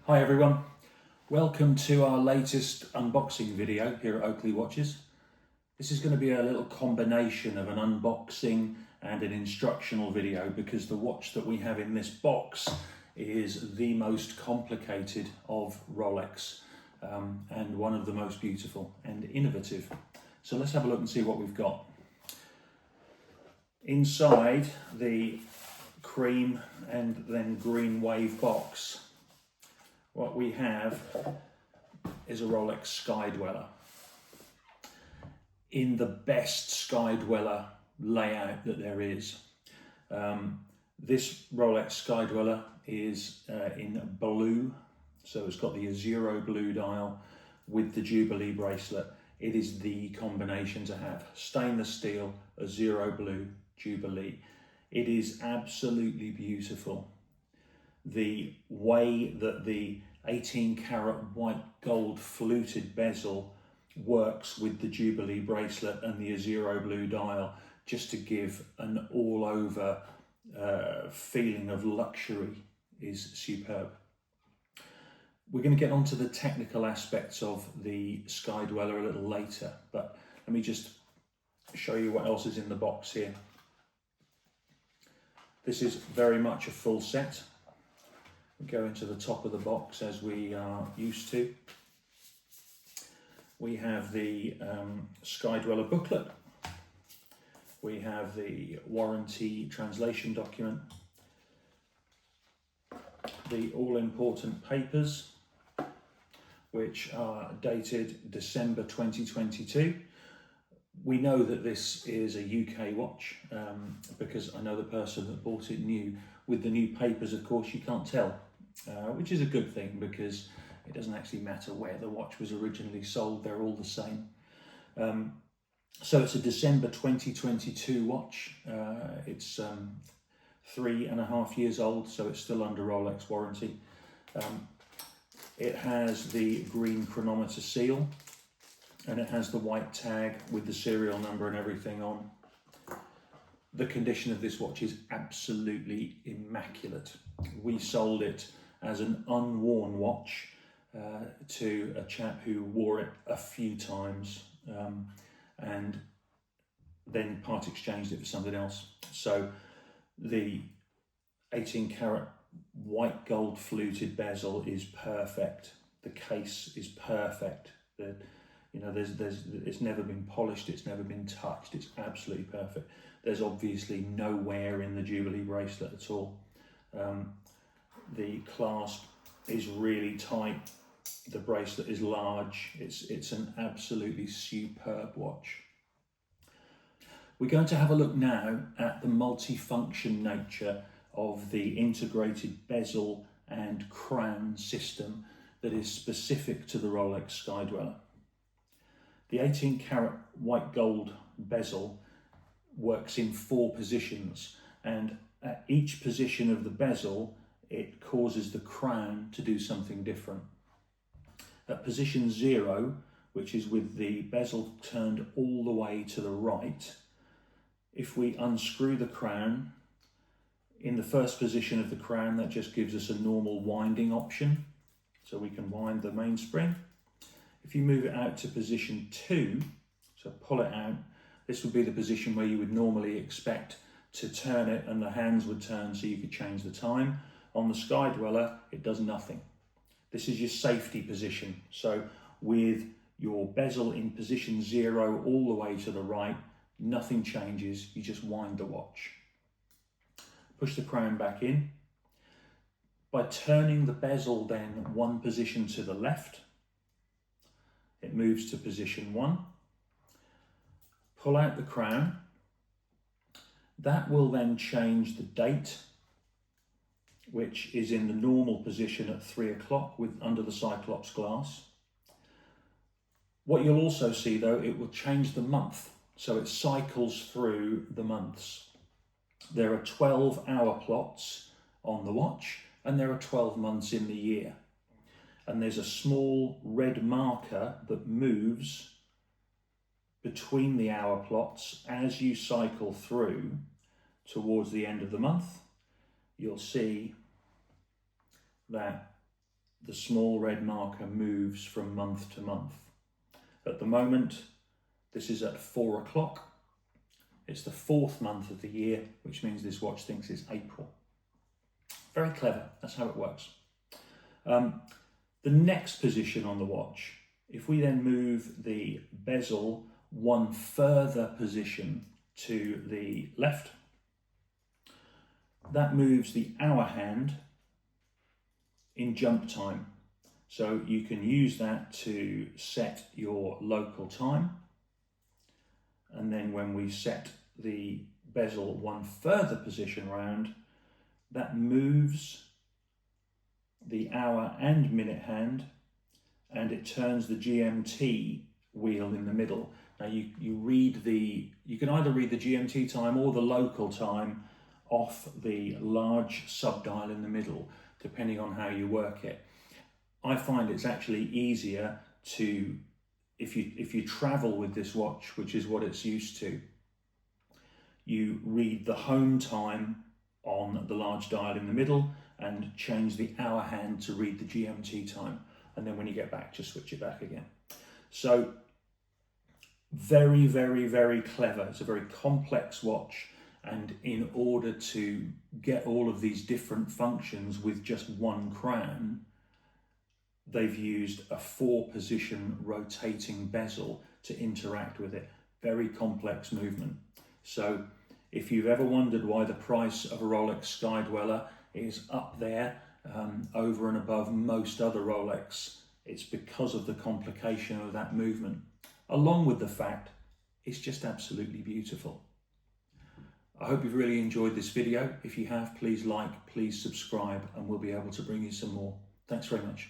Hi everyone, welcome to our latest unboxing video here at Oakley Watches. This is going to be a little combination of an unboxing and an instructional video because the watch that we have in this box is the most complicated of Rolex and one of the most beautiful and innovative. So let's have a look and see what we've got. Inside the cream and then green wave box, what we have is a Rolex Sky Dweller in the best Sky Dweller layout that there is. This Rolex Sky Dweller is in blue, so it's got the Azero blue dial with the Jubilee bracelet. It is the combination to have. Stainless steel, Azero blue, Jubilee. It is absolutely beautiful. The way that the 18 karat white gold fluted bezel works with the Jubilee bracelet and the Azero blue dial, just to give an all over feeling of luxury, is superb. We're going to get onto the technical aspects of the Sky Dweller a little later, but let me just show you what else is in the box here. This is very much a full set. We go into the top of the box as we are used to. We have the Sky Dweller booklet. We have the warranty translation document. The all-important papers, which are dated December 2022. We know that this is a UK watch because I know the person that bought it new. With the new papers, of course, you can't tell, which is a good thing because it doesn't actually matter where the watch was originally sold, they're all the same. So it's a December 2022 watch. It's 3.5 years old, so it's still under Rolex warranty. It has the green chronometer seal and it has the white tag with the serial number and everything on. The condition of this watch is absolutely immaculate. We sold it as an unworn watch to a chap who wore it a few times and then part exchanged it for something else. So the 18 karat white gold fluted bezel is perfect. The case is perfect. It's never been polished, it's never been touched, it's absolutely perfect. There's obviously no wear in the Jubilee bracelet at all. The clasp is really tight, the bracelet is large, it's an absolutely superb watch. We're going to have a look now at the multifunction nature of the integrated bezel and crown system that is specific to the Rolex Sky Dweller. The 18 karat white gold bezel works in 4 positions, and at each position of the bezel it causes the crown to do something different. At position 0, which is with the bezel turned all the way to the right, if we unscrew the crown, in the first position of the crown, that just gives us a normal winding option, so we can wind the mainspring. If you move it out to position 2, so pull it out, this would be the position where you would normally expect to turn it and the hands would turn so you could change the time. On the Sky Dweller, it does nothing. This is your safety position. So with your bezel in position 0 all the way to the right, nothing changes, you just wind the watch. Push the crown back in. By turning the bezel then 1 position to the left, it moves to position 1. Pull out the crown. That will then change the date, which is in the normal position at 3 o'clock under the Cyclops glass. What you'll also see though, it will change the month. So it cycles through the months. There are 12-hour plots on the watch and there are 12 months in the year. And there's a small red marker that moves between the hour plots as you cycle through towards the end of the month. You'll see that the small red marker moves from month to month. At the moment, this is at 4 o'clock. It's the 4th month of the year, which means this watch thinks it's April. Very clever, that's how it works. The next position on the watch, if we then move the bezel one further position to the left, that moves the hour hand in jump time. So you can use that to set your local time. And then when we set the bezel one further position round, that moves the hour and minute hand, and it turns the GMT wheel in the middle. Now you can either read the GMT time or the local time off the large subdial in the middle, depending on how you work it. I find it's actually easier to, if you travel with this watch, which is what it's used to, you read the home time on the large dial in the middle and change the hour hand to read the GMT time. And then when you get back, just switch it back again. So very, very, very clever. It's a very complex watch. And in order to get all of these different functions with just one crown, they've used a 4-position rotating bezel to interact with it. Very complex movement. So if you've ever wondered why the price of a Rolex Sky Dweller is up there over and above most other Rolex, it's because of the complication of that movement, along with the fact it's just absolutely beautiful. I hope you've really enjoyed this video. If you have, please like, please subscribe, and we'll be able to bring you some more. Thanks very much.